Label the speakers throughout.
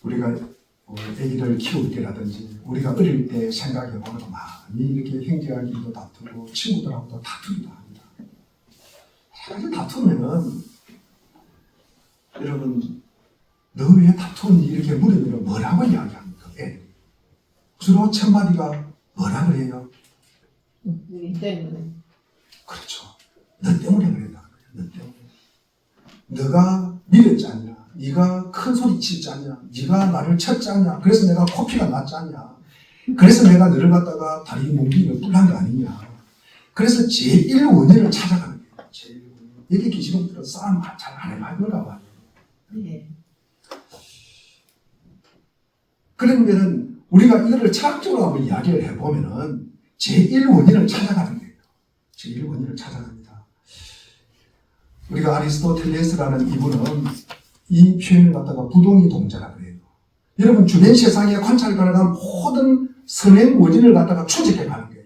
Speaker 1: 우리가 아기를 키울 때라든지 우리가 어릴 때 생각해보면 많이 이렇게 형제와도 다투고 친구들하고도 다투기도 합니다. 사실 다투면은 여러분 너 왜 다투니 이렇게 물으면 뭐라고 이야기합니까? 애들이 주로 첫 마디가 뭐라 그래요?
Speaker 2: 우리 때문에.
Speaker 1: 그렇죠. 너 때문에 그랬다. 너 때문에. 너가 밀었지 않냐? 네가 큰 소리 치지 않냐? 네가 나를 쳤지 않냐? 그래서 내가 코피가 났지 않냐? 그래서 내가 너를 갖다가 다리 뭉기를 뿔난 거 아니냐? 그래서 제1 원인을 찾아가는 거예요. 제1 원인. 여기 계시는 분들은 싸움 잘 안 해봤는가 봐요.
Speaker 2: 네.
Speaker 1: 그러면은 우리가 이거를 철학적으로 한번 이야기를 해보면은 제1 원인을 찾아가는 거예요. 제1 원인을 찾아갑니다. 우리가 아리스토텔레스라는 이분은 이 표현을 갖다가 부동의 동자라고 해요. 여러분 주변 세상에 관찰 가능한 모든 선행 원인을 갖다가 추적해 가는 거예요.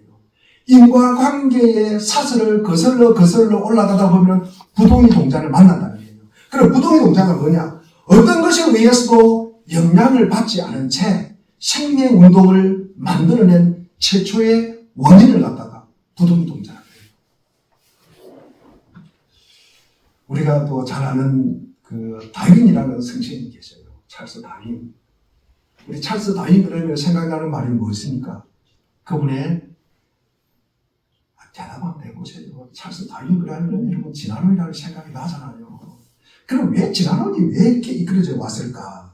Speaker 1: 인과관계의 사슬을 거슬러 올라가다 보면 부동의 동자를 만난다는 거예요. 그럼 부동의 동자가 뭐냐? 어떤 것에 의해서도 영향을 받지 않은 채 생명운동을 만들어낸 최초의 원인을 갖다가 부동의 동자라고 해요. 우리가 또 잘 아는 그 다윈이라는 선생님이 계셔요. 찰스 다윈. 우리 찰스 다윈 그러면 생각나는 말이 무엇입니까? 그분의 대답 한번 해보세요. 찰스 다윈 그러면 여러분 진화론이라는 생각이 나잖아요. 그럼 왜 진화론이 왜 이렇게 이끌어져 왔을까?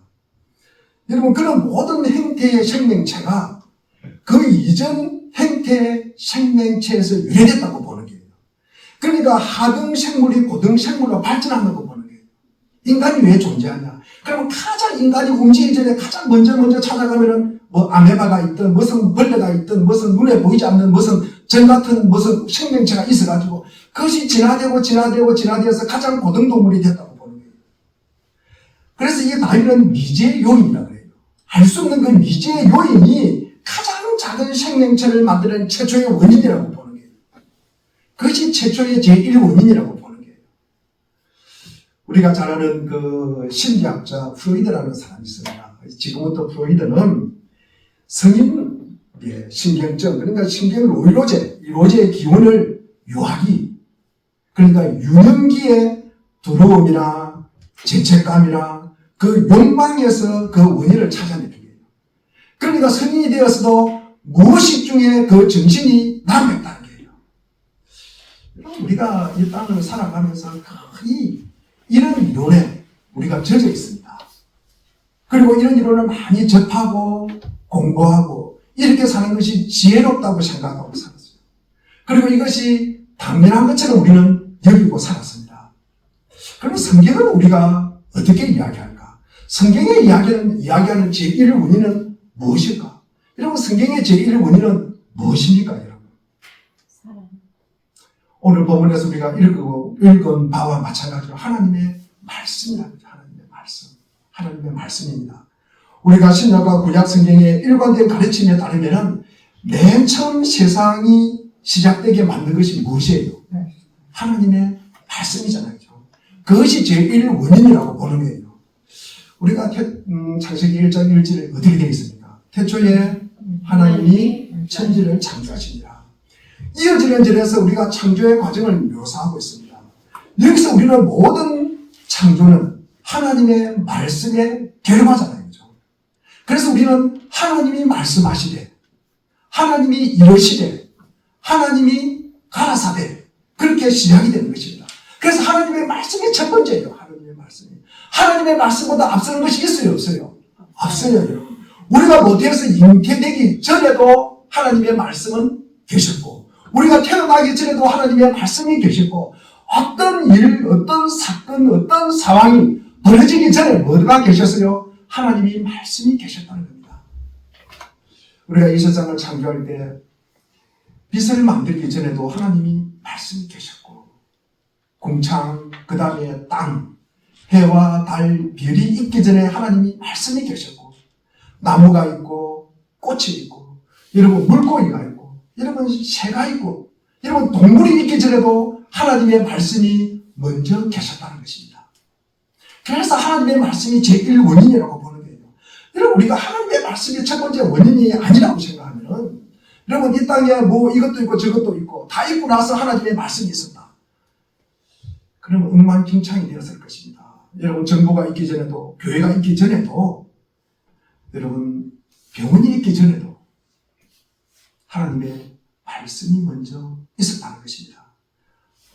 Speaker 1: 여러분 그런 모든 행태의 생명체가 그 이전 행태의 생명체에서 유래됐다고 보는 거예요. 그러니까 하등 생물이 고등 생물로 발전한다고 보는 거예요. 인간이 왜 존재하냐? 그러면 가장 인간이 움직이기 전에 가장 먼저 찾아가면은 뭐 아메바가 있든 무슨 벌레가 있든 무슨 눈에 보이지 않는 무슨 전 같은 무슨 생명체가 있어가지고 그것이 진화되어서 가장 고등동물이 됐다고 보는 거예요. 그래서 이 다윈은 미지의 요인이라고 해요. 알 수 없는 그 미지의 요인이 가장 작은 생명체를 만드는 최초의 원인이라고 보는 거예요. 그것이 최초의 제1 원인이라고 보는 거예요. 우리가 잘 아는 그 심리학자 프로이드라는 사람이 있습니다. 지금부터 프로이드는 성인 신경증, 그러니까 신경의료제의 기원을 유아기, 그러니까 유년기의 두려움이나 죄책감이나 그 욕망에서 그 원인을 찾아내는 거예요. 그러니까 성인이 되어서도 무의식 중에 그 정신이 남아있다는 거예요. 우리가 이 땅을 살아가면서 거의 이런 이론에 우리가 젖어 있습니다. 그리고 이런 이론을 많이 접하고 공부하고 이렇게 사는 것이 지혜롭다고 생각하고 살았어요. 그리고 이것이 당연한 것처럼 우리는 여기고 살았습니다. 그럼 성경은 우리가 어떻게 이야기할까? 성경의 이야기하는 제1 원인은 무엇일까? 여러분 성경의 제1 원인은 무엇입니까? 여러분?
Speaker 2: 사랑.
Speaker 1: 오늘 본문에서 우리가 읽은 바와 마찬가지로 하나님의 말씀이랍니다. 하나님의 말씀입니다. 우리가 신약과 구약 성경의 일관된 가르침에 따르면 맨 처음 세상이 시작되게 만든 것이 무엇이에요? 하나님의 말씀이잖아요. 그것이 제1 원인이라고 보는 거예요. 우리가 창세기 1장 1절에 어떻게 되어 있습니까? 태초에 하나님이 천지를 창조하시니라. 이어지는 절에서 우리가 창조의 과정을 묘사하고 있습니다. 여기서 우리는 모든 창조는 하나님의 말씀의 결과잖아요. 그래서 우리는 하나님이 말씀하시되, 하나님이 이러시되, 하나님이 가라사대, 그렇게 시작이 되는 것입니다. 그래서 하나님의 말씀이 첫 번째예요. 하나님의 말씀이. 하나님의 말씀보다 앞서는 것이 있어요, 없어요? 없어요. 우리가 모태에서 잉태되기 전에도 하나님의 말씀은 계셨고, 우리가 태어나기 전에도 하나님의 말씀이 계셨고, 어떤 일, 어떤 사건, 어떤 상황이 벌어지기 전에 뭐가 계셨어요? 하나님이 말씀이 계셨다는 겁니다. 우리가 이 세상을 창조할 때 빛을 만들기 전에도 하나님이 말씀이 계셨고, 궁창, 그 다음에 땅, 해와 달, 별이 있기 전에 하나님이 말씀이 계셨고, 나무가 있고 꽃이 있고, 여러분 물고기가 있고, 여러분 새가 있고, 여러분 동물이 있기 전에도 하나님의 말씀이 먼저 계셨다는 것입니다. 그래서 하나님의 말씀이 제1 원인이라고 보는 거예요. 여러분, 우리가 하나님의 말씀이 첫 번째 원인이 아니라고 생각하면, 여러분, 이 땅에 뭐 이것도 있고 저것도 있고 다 있고 나서 하나님의 말씀이 있었다. 그러면 엉망진창이 되었을 것입니다. 여러분, 정부가 있기 전에도, 교회가 있기 전에도, 여러분, 병원이 있기 전에도 하나님의 말씀이 먼저 있었다는 것입니다.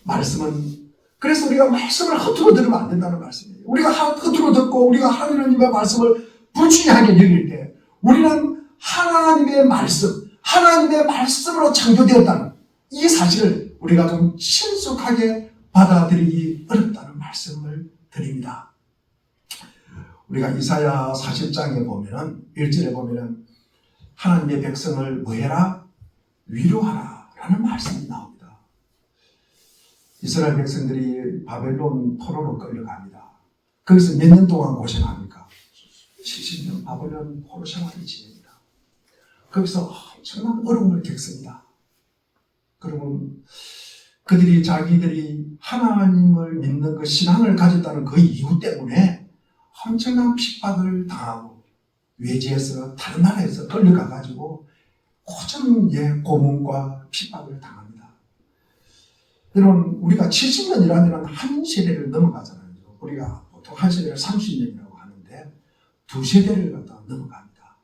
Speaker 1: 말씀은, 그래서 우리가 말씀을 허투루 들으면 안 된다는 말씀이에요. 우리가 허투루 듣고 우리가 하나님의 말씀을 불중하게 여길 때 우리는 하나님의 말씀, 하나님의 말씀으로 창조되었다는 이 사실을 우리가 좀 신속하게 받아들이기 어렵다는 말씀을 드립니다. 우리가 이사야 40장에 보면은 1절에 보면은 하나님의 백성을 뭐 해라? 위로하라 라는 말씀이 나옵니다. 이스라엘 백성들이 바벨론 포로로 끌려갑니다. 거기서 몇 년 동안 고생합니까? 70년 바벨론 포로 생활을 지냅니다. 거기서 엄청난 어려움을 겪습니다. 그러면 그들이 자기들이 하나님을 믿는 그 신앙을 가졌다는 그 이유 때문에 엄청난 핍박을 당하고 외지에서 다른 나라에서 끌려가가지고 고전의 고문과 핍박을 당합니다. 여러분, 우리가 70년이라면 한 세대를 넘어가잖아요. 우리가 보통 한 세대를 30년이라고 하는데 두 세대를 갖다 넘어갑니다.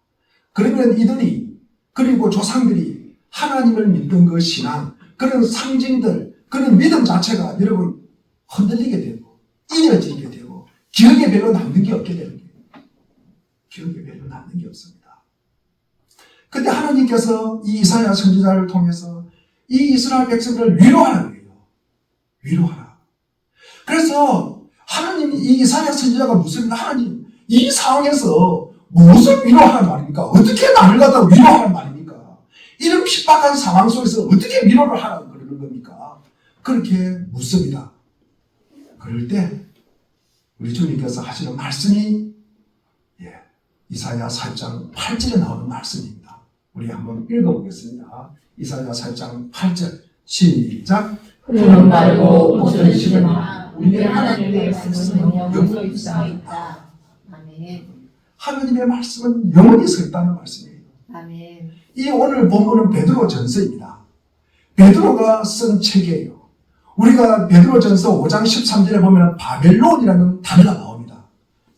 Speaker 1: 그러면 이들이, 그리고 조상들이 하나님을 믿던 그 신앙, 그런 상징들, 그런 믿음 자체가 여러분 흔들리게 되고 잊어지게 되고 기억에 별로 남는 게 없게 되는 거예요. 기억에 별로 남는 게 없습니다. 그때 하나님께서 이 이사야 선지자를 통해서 이 이스라엘 백성들을 위로하는 거예요. 위로하라. 그래서 하나님이 이 이사야 선지자가 묻습니다. 하나님, 이 상황에서 무엇을 위로하는 말입니까? 어떻게 나를 갖다 위로하는 말입니까? 이런 핍박한 상황 속에서 어떻게 위로를 하라고 그러는 겁니까? 그렇게 묻습니다. 그럴 때 우리 주님께서 하시는 말씀이 이사야 4장 8절에 나오는 말씀입니다. 우리 한번 읽어보겠습니다. 이사야 4장 8절 시작.
Speaker 2: 그런 말고 옷을 입으나 우리 하나님의 말씀은 영원히 서 있다. 아멘.
Speaker 1: 하나님의 말씀은 영원히 서 있다는 말씀이에요.
Speaker 2: 아멘.
Speaker 1: 이 오늘 본문은 베드로 전서입니다. 베드로가 쓴 책이에요. 우리가 베드로 전서 5장 13절에 보면 바벨론이라는 단어가 나옵니다.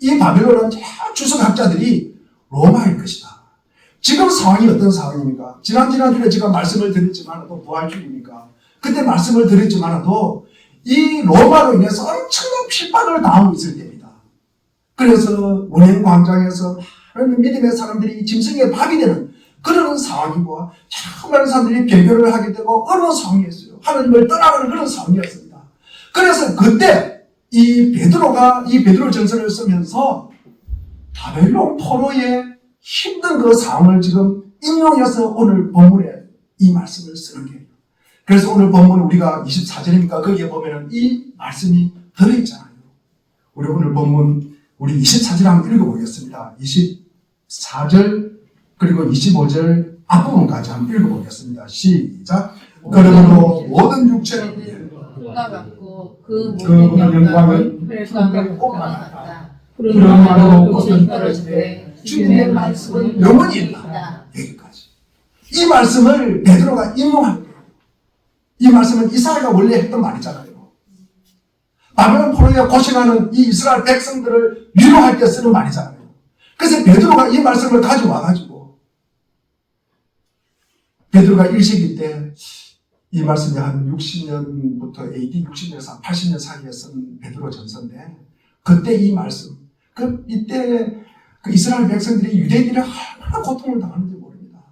Speaker 1: 이 바벨론은 주석학자들이 로마일 것이다. 지금 상황이 어떤 상황입니까? 지난주에 제가 말씀을 드렸지만도 부활주의입니까? 그때 말씀을 드렸지만도 이 로마로 인해서 엄청난 핍박을 당하고 있을 때입니다. 그래서 원행 광장에서 많은 믿음의 사람들이 짐승의 밥이 되는 그런 상황이고 참 많은 사람들이 배교를 하게 되고 어려운 상황이었어요. 하나님을 떠나가는 그런 상황이었습니다. 그래서 그때 이 베드로가 이 베드로 전서를 쓰면서 바벨론 포로의 힘든 그 상황을 지금 인용해서 오늘 본문에 이 말씀을 쓰는 거예요. 그래서 오늘 본문 우리가 24절이니까 거기에 보면은 이 말씀이 들어있잖아요. 우리 오늘 본문 우리 24절 한번 읽어보겠습니다. 24절 그리고 25절 앞부분까지 한번 읽어보겠습니다. 시작. 그러므로 모든 육체는
Speaker 2: 가 같고 그
Speaker 1: 모든
Speaker 2: 모든
Speaker 1: 영광은
Speaker 2: 가 꽃과 같다.
Speaker 1: 그런 말로
Speaker 2: 꽃은 떨어지되 주님의 말씀은
Speaker 1: 영원히 있다. 여기까지. 이 말씀을 베드로가 인용하는 거예요. 이 말씀은 이사야가 원래 했던 말이잖아요. 바벨론 포로에 고생하는 이 이스라엘 백성들을 위로할 때 쓰는 말이잖아요. 그래서 베드로가 이 말씀을 가져와가지고 베드로가 1세기 때 이 말씀이 한 60년부터 AD 60년에서 80년 사이에 쓴 베드로 전서인데 그때 이 말씀, 이때 그 이스라엘 백성들이 유대인들이 얼마나 고통을 당하는지 모릅니다.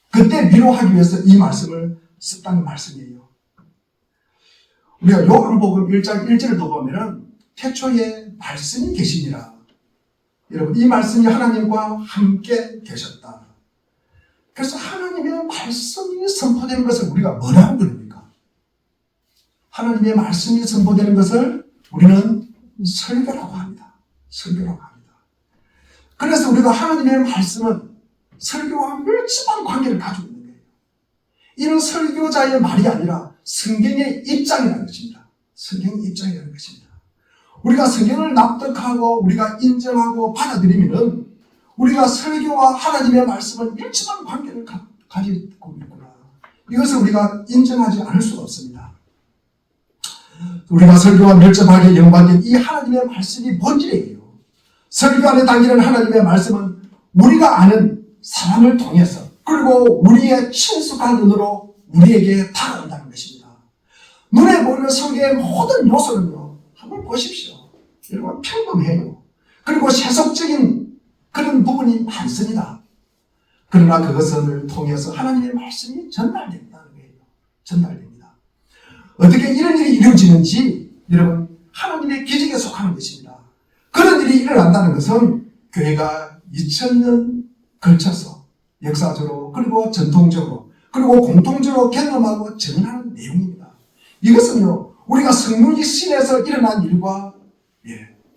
Speaker 1: 그때 위로하기 위해서 이 말씀을 썼다는 말씀이에요. 우리가 요한복음 1장 1절을 더 보면은 태초에 말씀이 계시니라. 여러분, 이 말씀이 하나님과 함께 계셨다. 그래서 하나님의 말씀이 선포되는 것을 우리가 뭐라고 부릅니까? 하나님의 말씀이 선포되는 것을 우리는 설교라고 합니다. 설교라고 합니다. 그래서 우리가 하나님의 말씀은 설교와 밀접한 관계를 가지고 있는 거예요. 이는 설교자의 말이 아니라 성경의 입장이라는 것입니다. 성경의 입장이라는 것입니다. 우리가 성경을 납득하고 우리가 인정하고 받아들이면은 우리가 설교와 하나님의 말씀은 밀접한 관계를 가지고 있구나. 이것을 우리가 인정하지 않을 수가 없습니다. 우리가 설교와 밀접하게 연관된 이 하나님의 말씀이 본질이에요. 설교 안에 담기는 하나님의 말씀은 우리가 아는 사람을 통해서 그리고 우리의 친숙한 눈으로 우리에게 다가온다는 것입니다. 눈에 보이는 성경의 모든 요소는요, 한번 보십시오. 여러분 평범해요. 그리고 세속적인 그런 부분이 많습니다. 그러나 그것을 통해서 하나님의 말씀이 전달된다는 거예요. 전달됩니다. 어떻게 이런 일이 이루어지는지 여러분 하나님의 기적에 속하는 것입니다. 그런 일이 일어난다는 것은 교회가 2000년 걸쳐서 역사적으로 그리고 전통적으로 그리고 공통적으로 경험하고 전하는 내용입니다. 이것은요 우리가 성령의 신에서 일어난 일과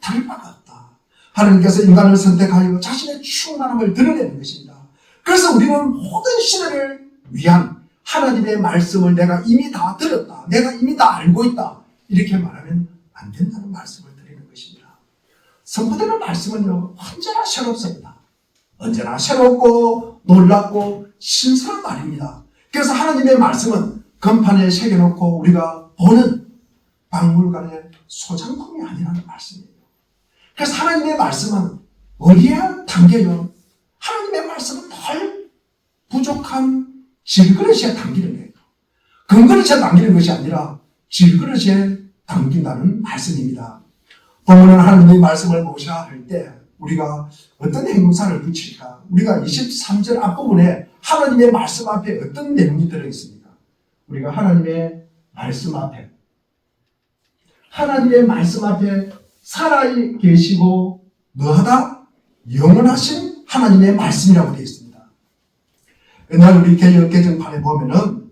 Speaker 1: 다를 바가 없다. 하나님께서 인간을 선택하여 자신의 충만함을 드러내는 것입니다. 그래서 우리는 모든 시대를 위한 하나님의 말씀을 내가 이미 다 들었다. 내가 이미 다 알고 있다. 이렇게 말하면 안 된다는 말씀을 드리는 것입니다. 선포되는 말씀은요 언제나 새롭습니다. 언제나 새롭고 놀랍고 신선한 말입니다. 그래서 하나님의 말씀은 건판에 새겨놓고 우리가 보는 박물관의 소장품이 아니라는 말씀이에요. 그래서 하나님의 말씀은 어디에 담겨요? 하나님의 말씀은 늘 부족한 질그릇에 담기는 거예요. 금그릇에 담기는 것이 아니라 질그릇에 담긴다는 말씀입니다. 본문은 하나님의 말씀을 보셔야 할 때 우리가 어떤 행사를 붙일까? 우리가 23절 앞부분에 하나님의 말씀 앞에 어떤 내용이 들어있습니까? 우리가 하나님의 말씀 앞에 살아 계시고 뭐하다? 영원하신 하나님의 말씀이라고 되어 있습니다. 옛날 우리 개정판에 보면은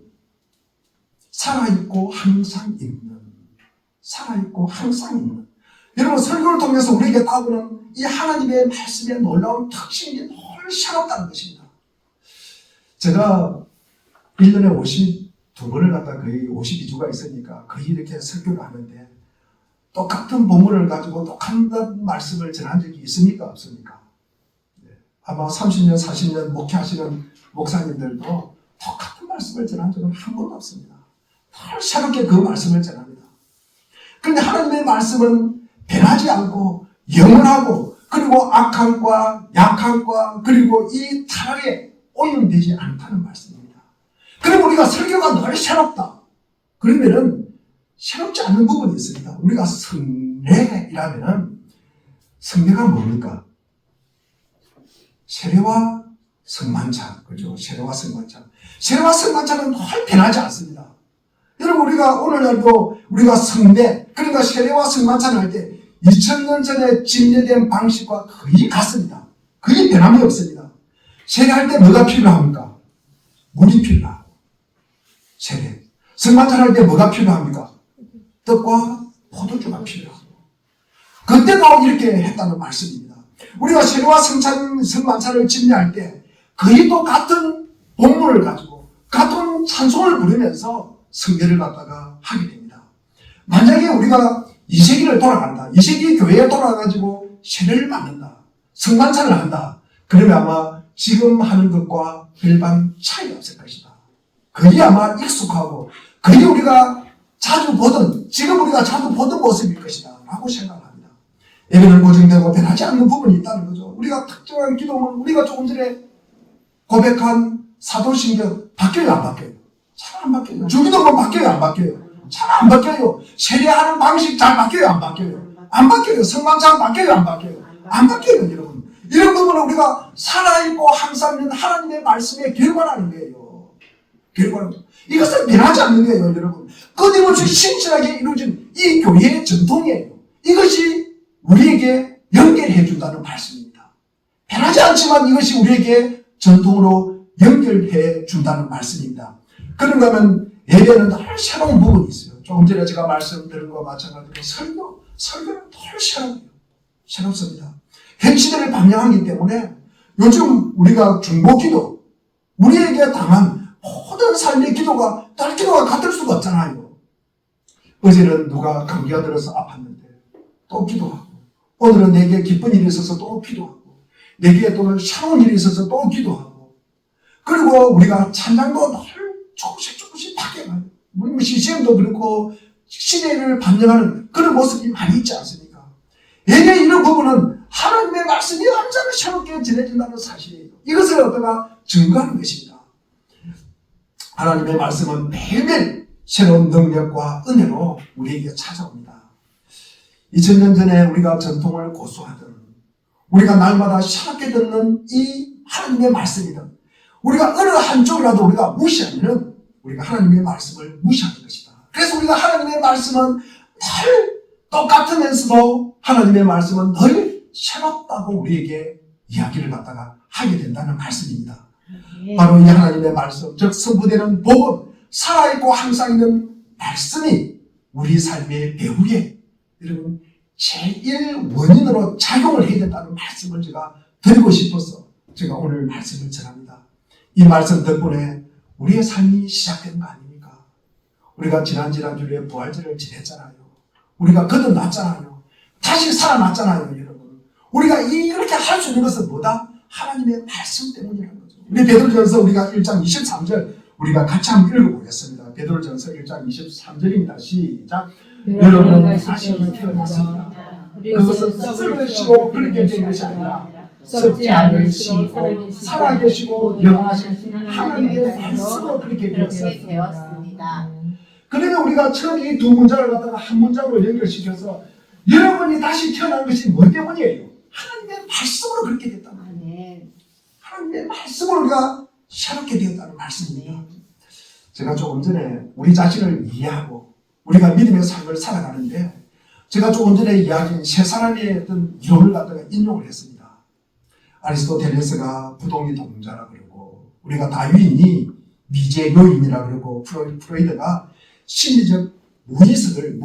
Speaker 1: 살아있고 항상 있는 여러분 설교를 통해서 우리에게 따오는 이 하나님의 말씀의 놀라운 특징이 늘 새롭다는 것입니다. 제가 1년에 52번을 갖다 거의 52주가 있으니까 거의 이렇게 설교를 하는데 똑같은 본문을 가지고 똑같은 말씀을 전한 적이 있습니까? 없습니까? 아마 30년, 40년 목회하시는 목사님들도 똑같은 말씀을 전한 적은 한 번도 없습니다. 늘 새롭게 그 말씀을 전합니다. 그런데 하나님의 말씀은 변하지 않고 영원하고 그리고 악함과 약함과 그리고 이 타락에 오염되지 않다는 말씀입니다. 그리고 우리가 설교가 늘 새롭다. 그러면은 새롭지 않는 부분이 있습니다. 우리가 성례이라면은 성례가 뭡니까? 세례와 성만찬, 그죠? 세례와 성만찬은 늘 변하지 않습니다. 여러분 우리가 오늘날도 우리가 성례, 그러니까 세례와 성만찬을 할 때 2000년 전에 진례된 방식과 거의 같습니다. 거의 변함이 없습니다. 세례할 때 뭐가 필요합니까? 물이 필요하고 세례. 성만찬할 때 뭐가 필요합니까? 떡과 포도주가 필요하고 그때도 이렇게 했다는 말씀입니다. 우리가 세례와 성만찬을 진례할 때 거의 또 같은 본문을 가지고 같은 찬송을 부르면서 성례를 갖다가 하게 됩니다. 만약에 우리가 2세기를 돌아간다. 2세기 교회에 돌아가지고 세례를 받는다. 성만찬을 한다. 그러면 아마 지금 하는 것과 별반 차이가 없을 것이다. 그게 아마 익숙하고 그게 우리가 자주 보던 지금 우리가 자주 보던 모습일 것이다 라고 생각합니다. 예배는 고정되고 변하지 않는 부분이 있다는 거죠. 우리가 특정한 기도는 우리가 조금 전에 고백한 사도신경 바뀌어요 안 바뀌어요? 잘 안 바뀌어요. 주기도문 바뀌어요 안 바뀌어요? 잘 안 바뀌어요. 세례하는 방식 잘 바뀌어요 안 바뀌어요? 안 바뀌어요. 성만찬 바뀌어요 안 바뀌어요? 안 바뀌어요 여러분. 이런 부분은 우리가 살아있고 항상 있는 하나님의 말씀에 결과라는 거예요. 결과는 이것은 변하지 않는 거예요 여러분. 끊임없이 신실하게 이루어진 이 교회의 전통이에요. 이것이 우리에게 연결해 준다는 말씀입니다. 변하지 않지만 이것이 우리에게 전통으로 연결해 준다는 말씀입니다. 그런가 하면 예배는 늘 새로운 부분이 있어요. 조금 전에 제가 말씀드린 것과 마찬가지로 설교는 늘 새로워요. 새롭습니다. 현 시대를 방향하기 때문에 요즘 우리가 중보기도 우리에게 당한 모든 삶의 기도가 같을 수가 없잖아요. 어제는 누가 감기가 들어서 아팠는데 또 기도하고, 오늘은 내게 기쁜 일이 있어서 또 기도하고, 내게 또 새로운 일이 있어서 또 기도하고, 그리고 우리가 찬양도 늘 조금씩 바뀌어가요. 우리 시험도 그렇고 시대를 반영하는 그런 모습이 많이 있지 않습니까? 예전에 이런 부분은 하나님의 말씀이 언제나 새롭게 전해진다는 사실이에요. 이것을 어떤가 증거하는 것입니다. 하나님의 말씀은 매일매일 새로운 능력과 은혜로 우리에게 찾아옵니다. 2000년 전에 우리가 전통을 고수하던, 우리가 날마다 새롭게 듣는 이 하나님의 말씀이든, 우리가 어느 한쪽이라도 우리가 무시하면 우리가 하나님의 말씀을 무시하는 것이다. 그래서 우리가 하나님의 말씀은 늘 똑같으면서도 하나님의 말씀은 늘 새롭다고 우리에게 이야기를 갖다가 하게 된다는 말씀입니다. 바로 이 하나님의 말씀, 즉 선포되는 복음, 살아있고 항상 있는 말씀이 우리 삶의 배후에 여러분 제1 원인으로 작용을 해야 된다는 말씀을 제가 드리고 싶어서 제가 오늘 말씀을 전합니다. 이 말씀 덕분에 우리의 삶이 시작된 거 아닙니까? 우리가 지난주에 부활절을 지냈잖아요. 우리가 거듭났잖아요. 다시 살아났잖아요, 여러분. 우리가 이렇게 할 수 있는 것은 뭐다? 하나님의 말씀 때문이라는 거죠. 우리 베드로전서 우리가 1장 23절 우리가 같이 한번 읽어보겠습니다. 베드로전서 1장 23절입니다. 시작. 여러분은 다시 태어났습니다. 그것은 썩으시고 그렇게 된 것이 아니라 썩지 않으시고 살아계시고 영원하신 하나님의 말씀으로 그렇게 되었습니다. 그러면 우리가 처음에 이 두 문장을 갖다가 한 문장으로 연결시켜서 여러분이 다시 태어난 것이 뭐 때문이에요? 하나님의 말씀으로 그렇게 됐단 말이에요. 하나님의 말씀으로 우리가 새롭게 되었다는 말씀입니다. 제가 조금 전에 우리 자신을 이해하고 우리가 믿음의 삶을 살아가는데, 제가 조금 전에 이야기한 세 사람의 어떤 이론을 갖다가 인용을 했습니다. 아리스토텔레스가 부동의 동자라 그러고, 우리가 다윈이 미제 요인이라 그러고, 프로이드가 심리적 무의식을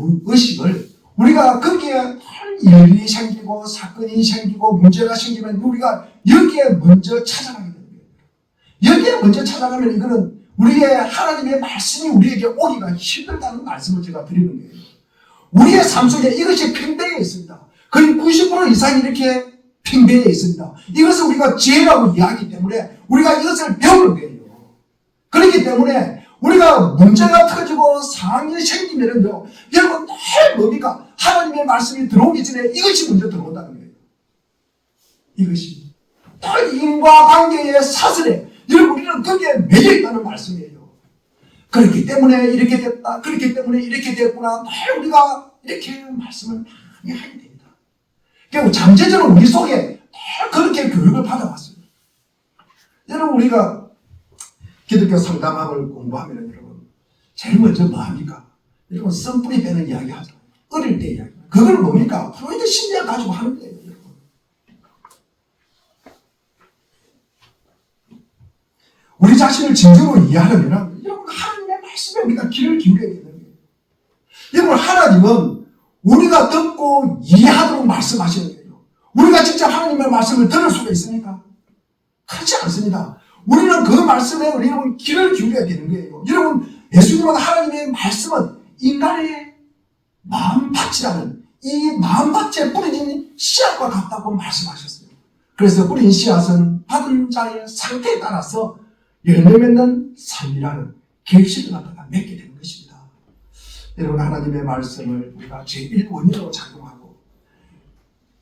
Speaker 1: 우리가 거기에 일이 생기고 사건이 생기고 문제가 생기면 우리가 여기에 먼저 찾아가게 되는 거예요. 여기에 먼저 찾아가면 이거는 우리의 하나님의 말씀이 우리에게 오기가 힘들다는 말씀을 제가 드리는 거예요. 우리의 삶 속에 이것이 팽배해 있습니다. 거의 90% 이상이 이렇게 팽배해 있습니다. 이것을 우리가 지혜라고 이야기하기 때문에 우리가 이것을 배우는 거예요. 그렇기 때문에 우리가 문제가 터지고 상황이 생기면은요, 여러분 늘 뭡니까? 하나님의 말씀이 들어오기 전에 이것이 먼저 들어온다는 거예요. 이것이 늘 인과관계의 사슬에 여러분 우리는 거기에 매여 있다는 말씀이에요. 그렇기 때문에 이렇게 됐다, 그렇기 때문에 이렇게 됐구나, 늘 우리가 이렇게 말씀을 많이 하게 됩니다. 결국 잠재적으로 우리 속에 늘 그렇게 교육을 받아왔어요. 여러분 우리가 기독교 상담학을 공부하면 여러분 제일 먼저 뭐 합니까? 여러분 썸뿌리 빼는 이야기 하죠. 어릴 때 이야기. 그걸 뭡니까? 프로이드 심리학 가지고 하는 거예요, 여러분. 우리 자신을 진정으로 이해하려면 여러분 하나님의 말씀에 우리가 귀를 기울여야 되는 거예요. 여러분 하나님은 우리가 듣고 이해하도록 말씀하시는 거예요. 우리가 직접 하나님의 말씀을 들을 수가 있습니까? 그렇지 않습니다. 우리는 그 말씀에 우리는 귀를 기울여야 되는 거예요. 여러분, 예수님은 하나님의 말씀은 인간의 마음밭이라는 이 마음밭에 뿌려진 씨앗과 같다고 말씀하셨어요. 그래서 뿌린 씨앗은 받은 자의 상태에 따라서 열매 맺는 삶이라는 결실을 갖다가 맺게 되는 것입니다. 여러분, 하나님의 말씀을 우리가 제1원인으로 작용하고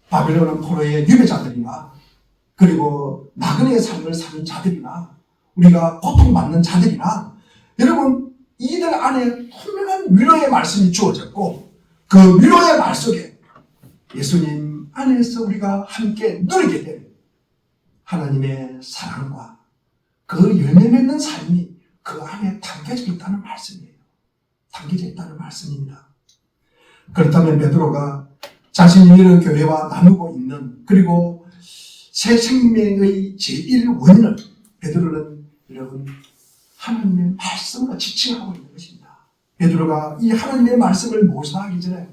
Speaker 1: 바벨론 포로의 유배자들이나 그리고 나그네의 삶을 사는 자들이나 우리가 고통받는 자들이나 여러분 이들 안에 분명한 위로의 말씀이 주어졌고 그 위로의 말 속에 예수님 안에서 우리가 함께 누리게 된 하나님의 사랑과 그 열매 맺는 삶이 그 안에 담겨져 있다는 말씀이에요. 담겨져 있다는 말씀입니다. 그렇다면 베드로가 자신이 이런 교회와 나누고 있는 그리고 새 생명의 제1원인을 베드로는 여러분 하나님의 말씀으로 지칭하고 있는 것입니다. 베드로가 이 하나님의 말씀을 모사하기 전에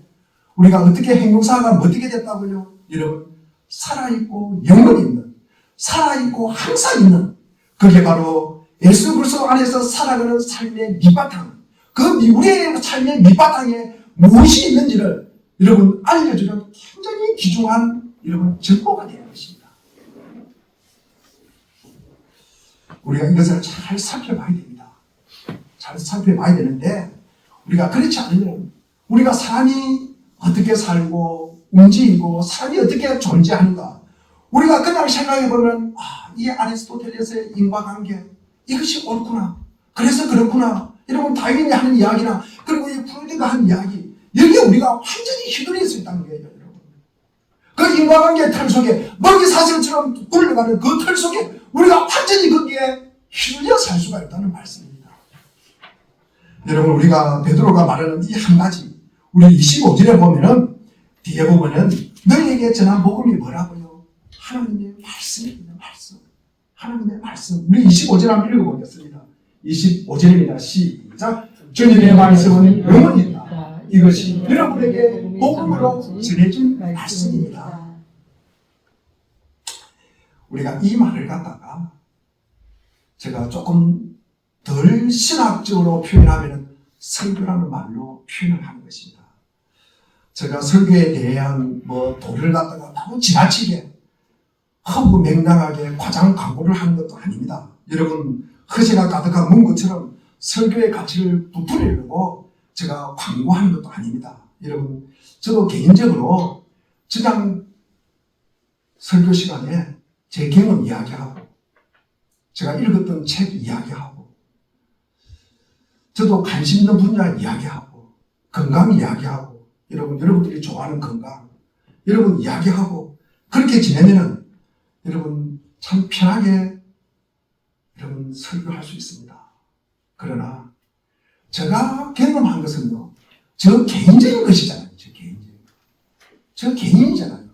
Speaker 1: 우리가 어떻게 행동사가 어떻게 됐다고요? 여러분 살아있고 영원히 있는 살아있고 항상 있는 그게 바로 예수 그리스도 안에서 살아가는 삶의 밑바탕 그 우리의 삶의 밑바탕에 무엇이 있는지를 여러분 알려주는 굉장히 귀중한 여러분 정보가 되는 것입니다. 우리가 이것을 잘 살펴봐야 됩니다. 잘 살펴봐야 되는데 우리가 그렇지 않으면 우리가 사람이 어떻게 살고 움직이고 사람이 어떻게 존재하는가 우리가 그냥 생각해보면 이 아리스토텔레스의 인과관계 이것이 옳구나 그래서 그렇구나 여러분 다윈이 하는 이야기나 그리고 이 프로이트가 하는 이야기 여기에 우리가 완전히 휘둘릴 수 있다는 거예요. 여러분. 그 인과관계의 틀 속에 먹이사슬처럼 굴러가는 그 틀 속에 우리가 완전히 거기에 휘둘려 살 수가 있다는 말씀입니다. 여러분 우리가 베드로가 말하는 이 한 가지 우리 25절에 보면은 뒤에 보면은 너희에게 전한 복음이 뭐라고요? 하나님의 말씀입니다. 말씀. 하나님의 말씀. 우리 25절 한번 읽어보겠습니다. 25절입니다. 시작. 주님의 말씀은 영원히 있다. 이것이 여러분에게 복음으로 전해진 말씀입니다. 우리가 이 말을 갖다가 제가 조금 덜 신학적으로 표현하면 설교라는 말로 표현을 하는 것입니다. 제가 설교에 대한 도를 갖다가 너무 지나치게 허구 맹랑하게 과장 광고를 하는 것도 아닙니다. 여러분 허세가 가득한 문구처럼 설교의 가치를 부풀리려고 제가 광고하는 것도 아닙니다. 여러분 저도 개인적으로 저장 설교 시간에 제 경험 이야기하고 제가 읽었던 책 이야기하고 저도 관심 있는 분야 이야기하고 건강 이야기하고 여러분들이 좋아하는 건강 여러분 이야기하고 그렇게 지내면은 여러분 참 편하게 여러분 설교할 수 있습니다. 그러나 제가 경험한 것은요 저 개인적인 것이잖아요. 저 개인이잖아요.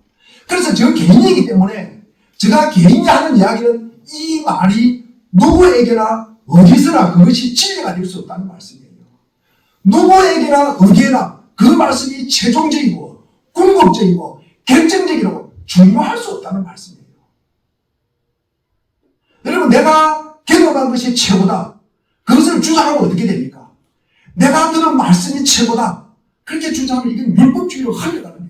Speaker 1: 그래서 저 개인이기 때문에 제가 개인이 하는 이야기는 이 말이 누구에게나 어디서나 그것이 진리가 될 수 없다는 말씀이에요. 누구에게나 어디에나 그 말씀이 최종적이고 궁극적이고 결정적이고 중요할 수 없다는 말씀이에요. 여러분 내가 경험한 것이 최고다. 그것을 주장하면 어떻게 됩니까? 내가 들은 말씀이 최고다. 그렇게 주장하면 이건 율법주의로 흘러가는 거예요.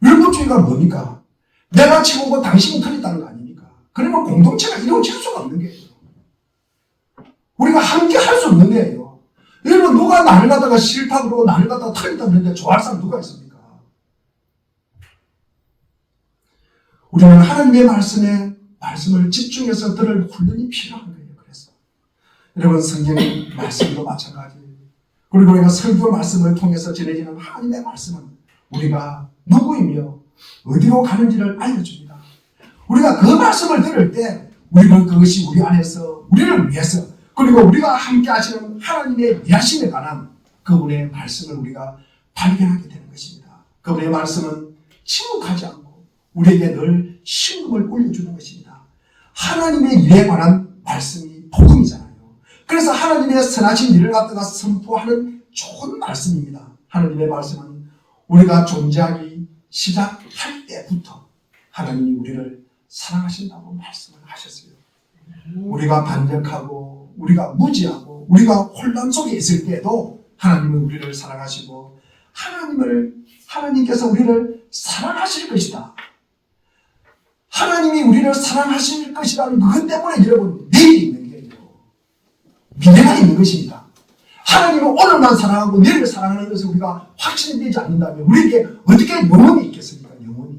Speaker 1: 율법주의가 뭡니까? 내가 최고고 당신이 틀렸다는 거 아닙니까? 그러면 공동체가 이루어질 수가 없는 거예요. 우리가 함께 할 수 없는 거예요. 여러분 누가 나를 갖다가 싫다고 그러고 나를 갖다가 틀렸다고 그러는데 좋아할 사람 누가 있습니까? 우리는 하나님의 말씀을 집중해서 들을 훈련이 필요한 거예요. 그래서 여러분 성경 말씀도 마찬가지 그리고 우리가 설교 말씀을 통해서 전해지는 하나님의 말씀은 우리가 누구이며 어디로 가는지를 알려줍니다. 우리가 그 말씀을 들을 때 우리는 그것이 우리 안에서 우리를 위해서 그리고 우리가 함께 하시는 하나님의 일하심에 관한 그분의 말씀을 우리가 발견하게 되는 것입니다. 그분의 말씀은 침묵하지 않고 우리에게 늘 신금을 올려주는 것입니다. 하나님의 일에 관한 말씀이 복음이잖아요. 그래서 하나님의 선하신 일을 갖다가 선포하는 좋은 말씀입니다. 하나님의 말씀은 우리가 존재하기 시작할 때부터 하나님이 우리를 사랑하신다고 말씀을 하셨어요. 우리가 반역하고 우리가 무지하고 우리가 혼란 속에 있을 때도 하나님은 우리를 사랑하시고 하나님께서 우리를 사랑하실 것이다. 하나님이 우리를 사랑하실 것이라는 그것 때문에 여러분 내일이 있는 거예요. 미래가 있는 것입니다. 하나님은 오늘만 사랑하고 내일을 사랑하는 것을 우리가 확신이 되지 않는다면 우리에게 어떻게 영혼이 있겠습니까? 영혼이.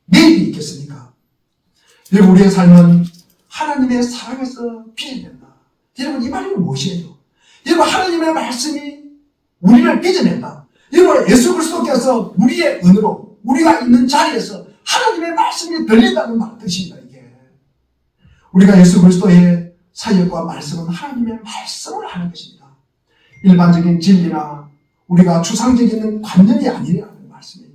Speaker 1: 내일이 있겠습니까? 여러분 우리의 삶은 하나님의 사랑에서 빚어낸다. 여러분 이 말이 무엇이에요? 여러분 하나님의 말씀이 우리를 빚어낸다. 여러분 예수 그리스도께서 우리의 은으로 우리가 있는 자리에서 하나님의 말씀이 들린다는 뜻입니다. 이게 우리가 예수 그리스도의 사역과 말씀은 하나님의 말씀을 하는 것입니다. 일반적인 진리나 우리가 추상적인 관념이 아니라는 말씀이에요.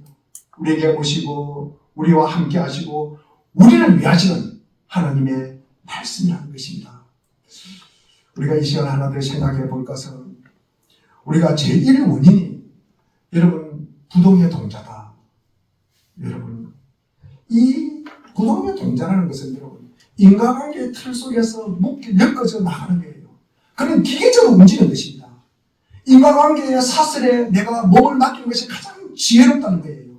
Speaker 1: 우리에게 오시고 우리와 함께 하시고 우리를 위하시는 하나님의 말씀이라는 것입니다. 우리가 이 시간 하나 더 생각해 볼 것은 우리가 제1 원인이 여러분 부동의 동자다. 여러분 이 부동의 동자라는 것은 여러분 인간관계의 틀 속에서 엮어져 나가는 거예요. 그런 기계적으로 움직이는 것입니다. 인과관계의 사슬에 내가 몸을 맡기는 것이 가장 지혜롭다는 거예요.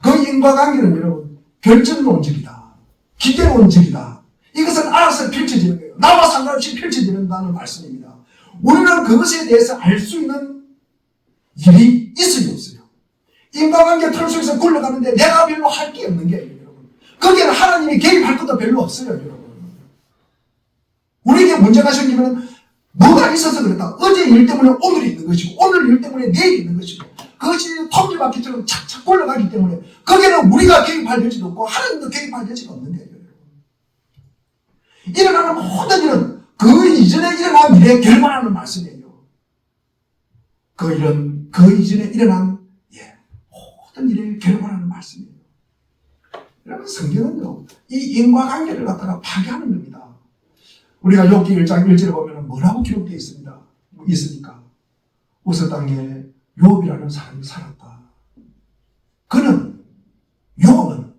Speaker 1: 그 인과관계는 여러분 결정론적이다. 기계론적이다. 이것은 알아서 펼쳐지는 거예요. 나와 상관없이 펼쳐지는다는 말씀입니다. 우리는 그것에 대해서 알 수 있는 일이 있어요, 없어요? 인과관계 틀 속에서 굴러가는데 내가 별로 할 게 없는 게 여러분. 거기에는 하나님이 개입할 것도 별로 없어요, 여러분. 우리에게 문제가 생기면 뭐가 있어서 그랬다. 어제 일 때문에 오늘이 있는 것이고 오늘 일 때문에 내일이 있는 것이고 그것이 톱니바퀴처럼 착착 굴러가기 때문에 거기에는 우리가 개입할 여지도 없고 하나님도 개입할 여지가 없는 거예요. 일어나는 모든 일은 그 이전에 일어난 일에 결과라는 말씀이에요. 그 이전에 일어난 모든 일에 결과라는 말씀이에요. 여러분 성경은요 이 인과관계를 갖다가 파괴하는 겁니다. 우리가 욥기 1장 1절에 보면 뭐라고 기록되어 있습니까? 우스 땅에 욥이라는 사람이 살았다. 욥은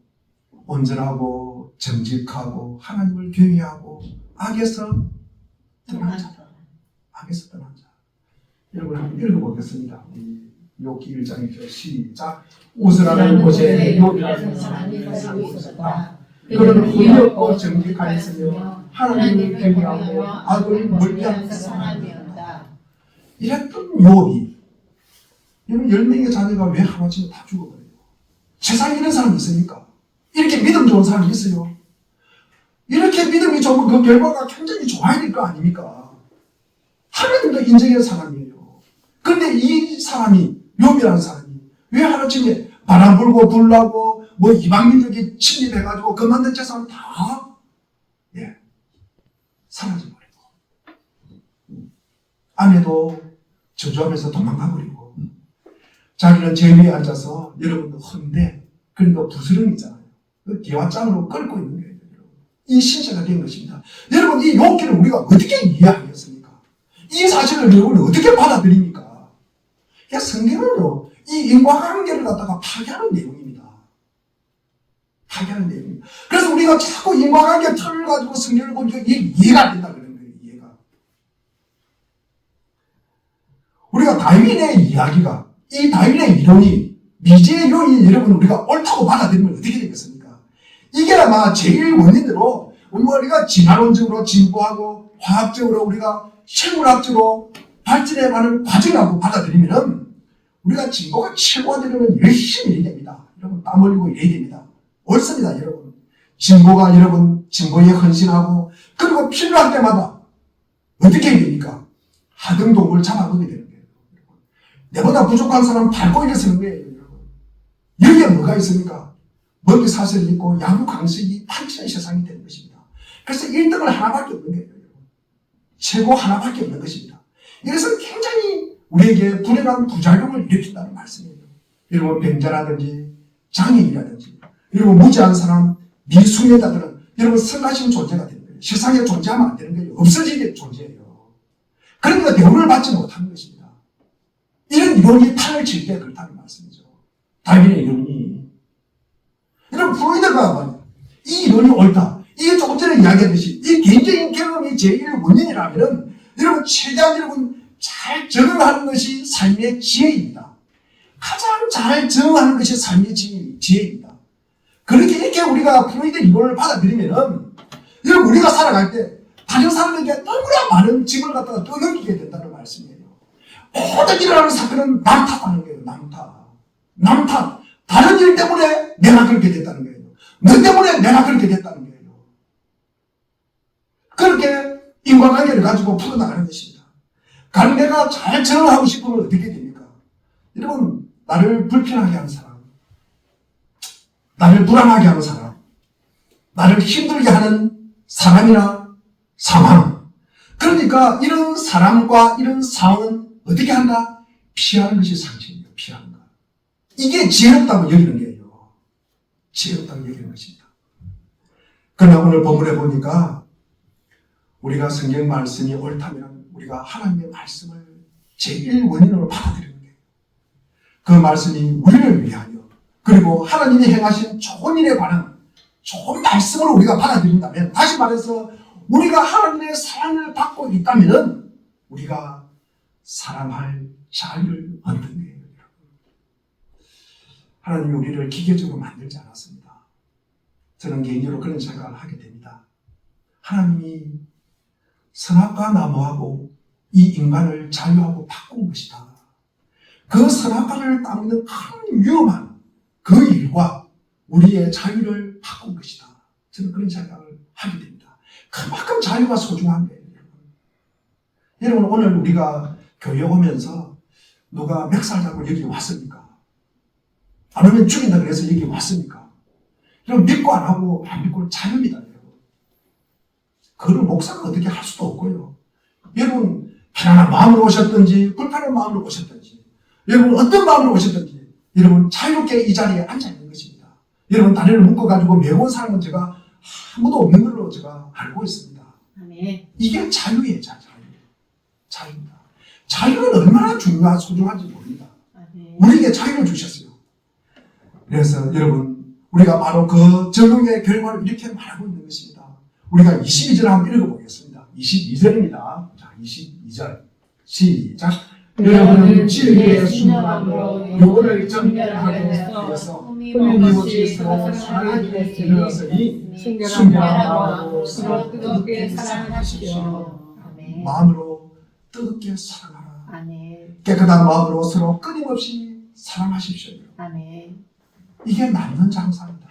Speaker 1: 온전하고 정직하고 하나님을 경외하고 악에서 떠난 자. 악에서 떠난 자. 여러분 한번 읽어보겠습니다. 욥기 1장 1절 시작. 우스라는 곳에 욥이라는 사람이 살고 있었다. 그는 의롭고 정직하였으며 하나님을 경외하고 악을 멀리하는 사람이었다. 이랬던 욥이 여러분 10명의 자녀가 왜 하루아침에 다 죽어버려요? 세상에 이런 사람이 있습니까? 이렇게 믿음 좋은 사람이 있어요? 이렇게 믿음이 좋으면 그 결과가 굉장히 좋아야 될 거 아닙니까? 하나님도 인정한 사람이에요. 그런데 이 사람이 욥이라는 사람이 왜 하루아침에 바람 불고 불나고 뭐 이방민족이 침입해가지고 그 만든 재산을 다 사라져버리고 아내도 저주하면서 도망가버리고 자기는 제 위에 앉아서 여러분도 헌데 그러니까 부스럼 있잖아요. 그 기와장으로 끌고 있는 거예요. 이 신세가 된 것입니다. 여러분 이 욥기를 우리가 어떻게 이해하겠습니까? 이 사실을 여러분이 어떻게 받아들입니까? 성경은요 이 인과관계를 갖다가 파괴하는 내용입니다. 파괴하는 내용입니다. 그래서 우리가 자꾸 인과관계 틀을 가지고 성경을 보니까 이해가 안 된다 그러는 거예요. 이해가. 우리가 다윈의 이야기가 이 다윈의 이론이 미지의 요인이 여러분 우리가 옳다고 받아들이면 어떻게 되겠습니까? 이게 아마 제일 원인으로 우리가 진화론적으로 진보하고 화학적으로 우리가 생물학적으로 발전해가는 과정이라고 받아들이면은 우리가 진보가 최고화되려면 열심히 일해야 됩니다. 여러분 땀 흘리고 일해야 됩니다. 옳습니다, 여러분. 진보가 여러분 진보에 헌신하고 그리고 필요할 때마다 어떻게 해야 됩니까? 하등동을 잡아먹어야 되는 거예요. 내보다 부족한 사람 밟고 일어서는 거예요, 여러분. 여기에 뭐가 있습니까? 먹이 사슬이 있고 야구 강식이 판치는 세상이 되는 것입니다. 그래서 1등을 하나밖에 없는 거예요, 여러분. 최고 하나밖에 없는 것입니다. 이것은 굉장히 우리에게 불행한 부작용을 일으킨다는 말씀이에요. 여러분 병자라든지 장애인이라든지 여러분 무지한 사람 미숙녀자들은 여러분 성가신 존재가 되는 거예요. 세상에 존재하면 안 되는 거예요. 없어지게 존재예요. 그러니까 대우를 받지 못하는 것입니다. 이런 이론이 판을 칠 때 그렇다는 말씀이죠. 다윈의 이론이 여러분 프로이드가 이 이론이 옳다. 이게 조금 전에 이야기했듯이 이 개인적인 경험이 제일 원인이라면은 여러분 최대한 여러분 잘 적응하는 것이 삶의 지혜입니다. 가장 잘 적응하는 것이 삶의 지혜입니다. 그렇게 이렇게 우리가 프로이드 이론을 받아들이면은 여러분 우리가 살아갈 때 다른 사람에게 너무나 많은 짐을 갖다가 떠넘기게 된다는 말씀이에요. 모든 일어나는 사건은 남 탓하는 거예요. 남 탓. 다른 일 때문에 내가 그렇게 됐다는 거예요. 너 때문에 내가 그렇게 됐다는 거예요. 그렇게 인과관계를 가지고 풀어나가는 것입니다. 관계가 잘 적응하고 싶으면 어떻게 됩니까? 여러분 나를 불편하게 하는 사람, 나를 불안하게 하는 사람, 나를 힘들게 하는 사람이나 상황, 그러니까 이런 사람과 이런 상황은 어떻게 한다? 피하는 것이 상책이에요. 피하는 것. 이게 지혜롭다고 여기는 거예요. 지혜롭다고 여기는 것입니다. 그러나 오늘 본문에 보니까 우리가 성경 말씀이 옳다면 우리가 하나님의 말씀을 제일 원인으로 받아들이는 거예요. 그 말씀이 우리를 위하여 그리고 하나님이 행하신 좋은 일에 관한 좋은 말씀을 우리가 받아들인다면, 다시 말해서 우리가 하나님의 사랑을 받고 있다면 우리가 사랑할 자유를 얻는 거예요. 하나님이 우리를 기계적으로 만들지 않았습니다. 저는 개인적으로 그런 생각을 하게 됩니다. 하나님이 선악과 나무하고 이 인간을 자유하고 바꾼 것이다. 그 선악과를 따먹는 큰 위험한 그 일과 우리의 자유를 바꾼 것이다. 저는 그런 생각을 하게 됩니다. 그만큼 자유가 소중한 거예요. 여러분, 오늘 우리가 교회 오면서 누가 멱살 잡고 여기 왔습니까? 안 오면 죽인다 그래서 여기 왔습니까? 여러분, 믿고 안 하고 안 믿고는 자유입니다. 여러분. 그걸 목사가 어떻게 할 수도 없고요. 여러분, 편안한 마음으로 오셨든지 불편한 마음으로 오셨든지 여러분 어떤 마음으로 오셨든지 여러분 자유롭게 이 자리에 앉아 있는 것입니다. 여러분 다리를 묶어가지고 매운 사람은 제가 아무도 없는 걸로 제가 알고 있습니다.
Speaker 2: 아멘.
Speaker 1: 이게 자유예요. 자유입니다. 자유는 얼마나 중요한 소중한지 모릅니다.
Speaker 2: 아멘.
Speaker 1: 우리에게 자유를 주셨어요. 그래서 여러분 우리가 바로 그 적용의 결과를 이렇게 말하고 있는 것입니다. 우리가 22절 한번 읽어보겠습니다. 22절입니다. 자, 22절 시작. 여러분은 진리의 순종함으로 육을 정결하게 하여서 흠림없이 서로 사랑하게 되었으니 순결하고 서로 뜨겁게 사랑하십시오.
Speaker 2: 아멘.
Speaker 1: 마음으로 뜨겁게 사랑하라.
Speaker 2: 아멘.
Speaker 1: 깨끗한 마음으로 서로 끊임없이 사랑하십시오.
Speaker 2: 아멘.
Speaker 1: 이게 남는 장사입니다.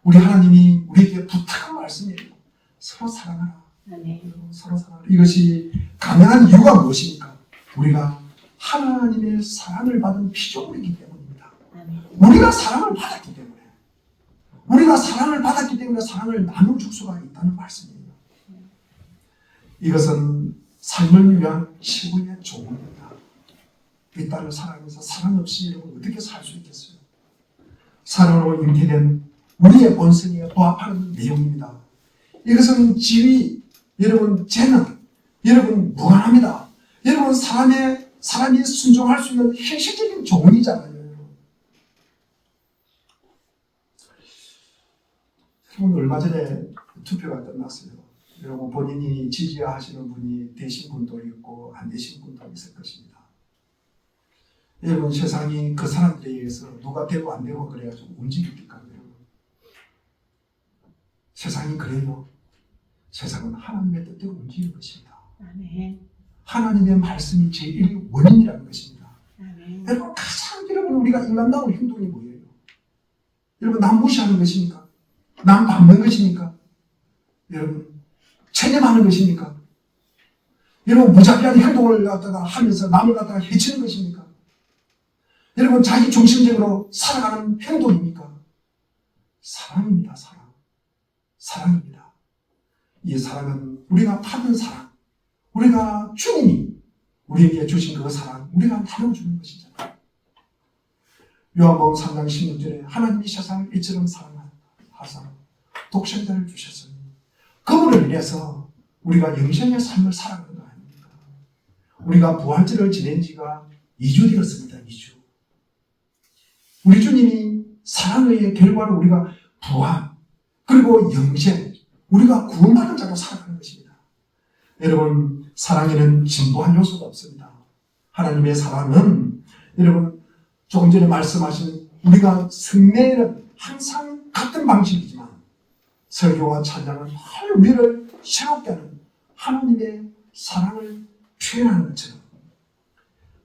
Speaker 1: 우리 하나님이 우리에게 부탁한 말씀이에요. 서로 사랑하라.
Speaker 2: 아멘.
Speaker 1: 서로 사랑하라. 이것이 가능한 이유가 무엇입니까? 우리가 하나님의 사랑을 받은 피조물이기 때문입니다.
Speaker 2: 아멘.
Speaker 1: 우리가 사랑을 받았기 때문에 우리가 사랑을 받았기 때문에 사랑을 나눠줄 수가 있다는 말씀이에요. 이것은 삶을 위한 최고의 조언입니다. 이 딸을 사랑해서 사랑 없이 여러분 어떻게 살 수 있겠어요? 사랑으로 잉태된 우리의 본성에 부합하는 내용입니다. 이것은 지위, 여러분 재능, 여러분 무관합니다. 여러분 사람이 순종할 수 있는 현실적인 조언이잖아요. 여러분 얼마 전에 투표가 끝났어요. 여러분 본인이 지지하시는 분이 되신 분도 있고 안 되신 분도 있을 것입니다. 여러분 세상이 그 사람들에 의해서 누가 되고 안 되고 그래가지고 움직입니까? 여러분 세상이 그래요. 세상은 하나님의 뜻대로 움직이는 것입니다.
Speaker 2: 아멘.
Speaker 1: 하나님의 말씀이 제일 원인이라는 것입니다.
Speaker 2: 아멘.
Speaker 1: 여러분 가장 여러분 우리가 인간다운 행동이 뭐예요? 여러분 남 무시하는 것입니까? 남 밟는 것입니까? 여러분 체념하는 것입니까? 여러분 무자비한 행동을 갖다가 하면서 남을 갖다가 해치는 것입니까? 여러분 자기 중심적으로 살아가는 행동입니까? 사랑입니다. 사랑입니다. 이 사랑은 우리가 받은 사랑, 우리가 주님이 우리에게 주신 그 사랑 우리가 나눠주는 것이잖아요. 요한복음 3장 16절에 하나님이 세상을 이처럼 사랑하사 독생자를 주셨으니 그분을 위해서 우리가 영생의 삶을 살아가는 거 아닙니까? 우리가 부활절을 지낸 지가 2주 되었습니다. 2주. 우리 주님이 사랑의 결과로 우리가 부활 그리고 영생 우리가 구원받은 자로 살아가는 것입니다. 여러분 사랑에는 진보한 요소가 없습니다. 하나님의 사랑은 여러분 조금 전에 말씀하신 우리가 성례는 항상 같은 방식이지만 설교와 찬양은 늘 우리를 새롭게 하는 하나님의 사랑을 표현하는 것처럼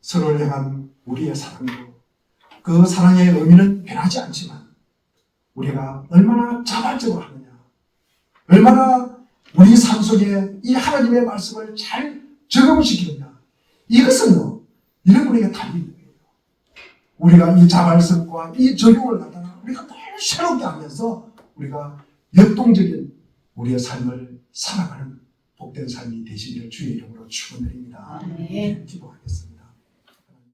Speaker 1: 서로를 향한 우리의 사랑도 그 사랑의 의미는 변하지 않지만 우리가 얼마나 자발적으로 하느냐 얼마나 우리 삶 속에 이 하나님의 말씀을 잘 적용시키느냐 이것은요 여러분에게 달린 거예요. 우리가 이 자발성과 이 적용을 갖다가 우리가 늘 새롭게 하면서 우리가 역동적인 우리의 삶을 살아가는 복된 삶이 되시기를 주의 이름으로 축원드립니다.
Speaker 2: 아멘.
Speaker 1: 기도하겠습니다.